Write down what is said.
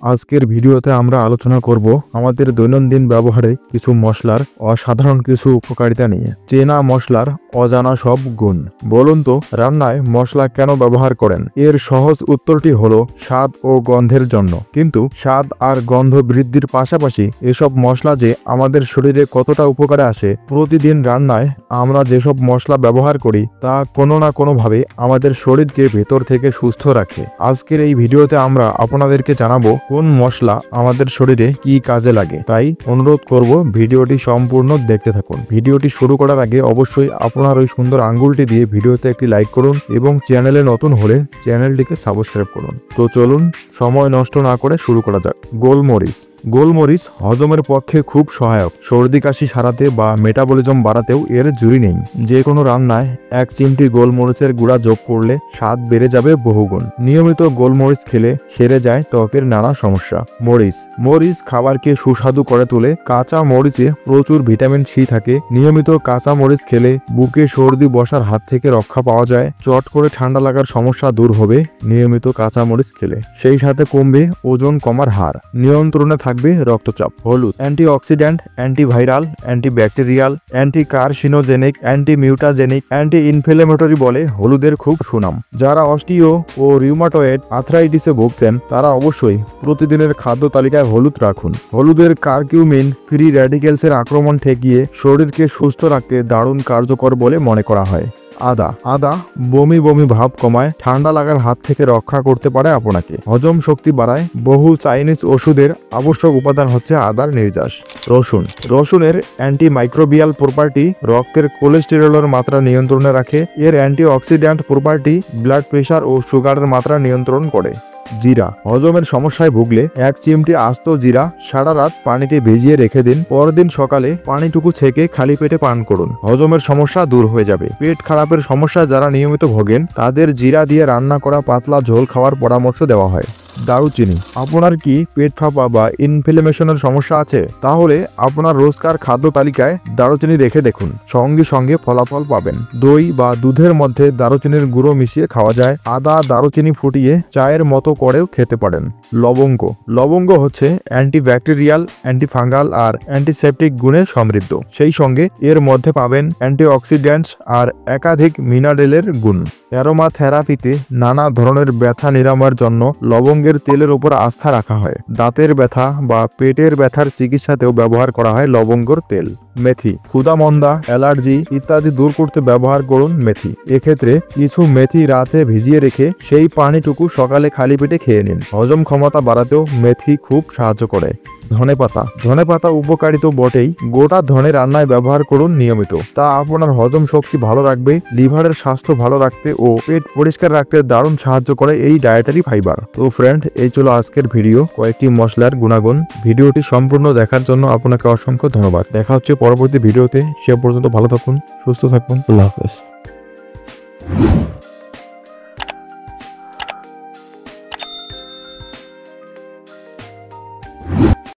আজকের ভিডিওতে আমরা আলোচনা করব আমাদের দৈনন্দিন ব্যবহারে কিছু মশলার অসাধারণ কিছু উপকারিতা নিয়ে। চেনা মশলার অজানা সব গুণ। বলুন তো, রান্নায় মশলা কেন ব্যবহার করেন? এর সহজ উত্তরটি হলো স্বাদ ও গন্ধের জন্য। কিন্তু স্বাদ আর গন্ধ বৃদ্ধির পাশাপাশি এসব মশলা যে আমাদের শরীরে কতটা উপকারে আসে, প্রতিদিন রান্নায় আমরা যেসব মশলা ব্যবহার করি তা কোনো না কোনোভাবে আমাদের শরীরকে ভেতর থেকে সুস্থ রাখে। আজকের এই ভিডিওতে আমরা আপনাদেরকে জানাবো কোন মশলা আমাদের শরীরে কি কাজে লাগে। তাই অনুরোধ করব ভিডিওটি সম্পূর্ণ দেখতে থাকুন। ভিডিওটি শুরু করার আগে অবশ্যই আপনার ওই সুন্দর আঙ্গুলটি দিয়ে ভিডিওতে একটি লাইক করুন এবং চ্যানেলে নতুন হলে চ্যানেলটিকে সাবস্ক্রাইব করুন। তো চলুন সময় নষ্ট না করে শুরু করা যাক। গোলমরিচ। গোলমরিচ হজমের পক্ষে খুব সহায়ক। সর্দি কাশি সারাতে বা মেটাবলিজম বাড়াতেও এর জুড়ি নেই। যে কোনো রান্নায় 1 চিমটি গোলমরিচের গুঁড়া যোগ করলে স্বাদ বেড়ে যাবে বহুগুণ। নিয়মিত গোলমরিচ খেলে সেরে যায় ত্বকের নানা সমস্যা। মরিচ। মরিচ খাবারকে সুস্বাদু করে তোলে। কাঁচা মরিচে প্রচুর ভিটামিন সি থাকে। নিয়মিত কাঁচা মরিচ খেলে বুকে সর্দি বসার হাত থেকে রক্ষা পাওয়া যায়। চট করে ঠান্ডা লাগার সমস্যা দূর হবে নিয়মিত কাঁচা মরিচ খেলে। সেই সাথে কমবে ওজন কমার হার। নিয়ন্ত্রণে থাকবে রক্তচাপ। হলুদ। Antioxidant, antiviral, antibacterial, anticarcinogenic, antimutagenic, anti inflammatory বলে হলুদের খুব সুনাম। যারা অস্টিও ও রিউমাটয়েড আর্থ্রাইটিসে ভুগছেন তারা অবশ্যই প্রতিদিনের খাদ্য তালিকায় হলুদ রাখুন। হলুদের কারকিউমিন ফ্রি র্যাডিক্যালসের আক্রমণ ঠেকিয়ে শরীরকে সুস্থ রাখতে দারুণ কার্যকর বলে মনে করা হয়। আদা। আদা বমি বমি ভাব কমায়, ঠান্ডা লাগার হাত থেকে রক্ষা করতে পারে আপনাকে। হজম শক্তি বাড়ায়। বহু চাইনিজ ওষুধের আবশ্যক উপাদান হচ্ছে আদার নির্যাস। রসুন। রসুনের অ্যান্টিমাইক্রোবিয়াল প্রপার্টি রক্তের কোলেস্টেরলের মাত্রা নিয়ন্ত্রণে রাখে। এর অ্যান্টিঅক্সিডেন্ট প্রপার্টি ব্লাড প্রেশার ও সুগারের মাত্রা নিয়ন্ত্রণ করে। জিরা। হজমের সমস্যায় ভুগলে 1 চিমটি আস্ত জিরা সারা রাত পানিতে ভিজিয়ে রেখে দিন। পরদিন সকালে পানিটুকু ছেঁকে খালি পেটে পান করুন। হজমের সমস্যা দূর হয়ে যাবে। পেট খারাপের সমস্যা যারা নিয়মিত ভোগেন তাদের জিরা দিয়ে রান্না করা পাতলা ঝোল খাওয়ার পরামর্শ দেওয়া হয়। দারুচিনি। আপনার কি পেট ফাঁপা বা ইনফ্লেমেশনের সমস্যা আছে? তাহলে আপনার রোজকার খাদ্য তালিকায় দারুচিনি রেখে দেখুন, সঙ্গে সঙ্গে ফলাফল পাবেন। দই বা দুধের মধ্যে দারুচিনির গুঁড়ো মিশিয়ে খাওয়া যায়। আদা দারুচিনি ফুটিয়ে চায়ের মতো করেও খেতে পারেন। লবঙ্গ। লবঙ্গ হচ্ছে অ্যান্টিব্যাকটেরিয়াল, অ্যান্টিফাঙ্গাল আর অ্যান্টিসেপটিক গুণে সমৃদ্ধ। সেই সঙ্গে এর মধ্যে পাবেন অ্যান্টিঅক্সিডেন্টস আর একাধিক মিনারেলের গুণ। অ্যারোমা থেরাপিতে নানা ধরনের ব্যথা নিরাময়ের জন্য লবঙ্গের তেলের উপর আস্থা রাখা হয়। দাঁতের ব্যথা বা পেটের ব্যথার চিকিৎসাতেও ব্যবহার করা হয় লবঙ্গর তেল। মেথি। ক্ষুধামন্দা, অ্যালার্জি ইত্যাদি দূর করতে ব্যবহার করুন মেথি। এক্ষেত্রে কিছু মেথি রাতে ভিজিয়ে রেখে সেই পানিটুকু সকালে খালি পেটে খেয়ে নিন। হজম ক্ষমতা বাড়াতেও মেথি খুব সাহায্য করে। ধনেপাতা। ধনেপাতা উপকারী তো বটেই, গোটা ধনে রান্নায় ব্যবহার করুন নিয়মিত। তা আপনার হজম শক্তি ভালো রাখবে, লিভারের স্বাস্থ্য ভালো রাখতে ও পেট পরিষ্কার রাখতে দারুণ সাহায্য করে এই ডায়েটারি ফাইবার। তো ফ্রেন্ড, এই ছিল আজকের ভিডিও, কয়েকটি মশলার গুণাগুণ। ভিডিওটি সম্পূর্ণ দেখার জন্য আপনাকে অসংখ্য ধন্যবাদ। দেখা হচ্ছে পরবর্তী ভিডিওতে। সে পর্যন্ত ভালো থাকুন, সুস্থ থাকুন। আল্লাহ হাফেজ।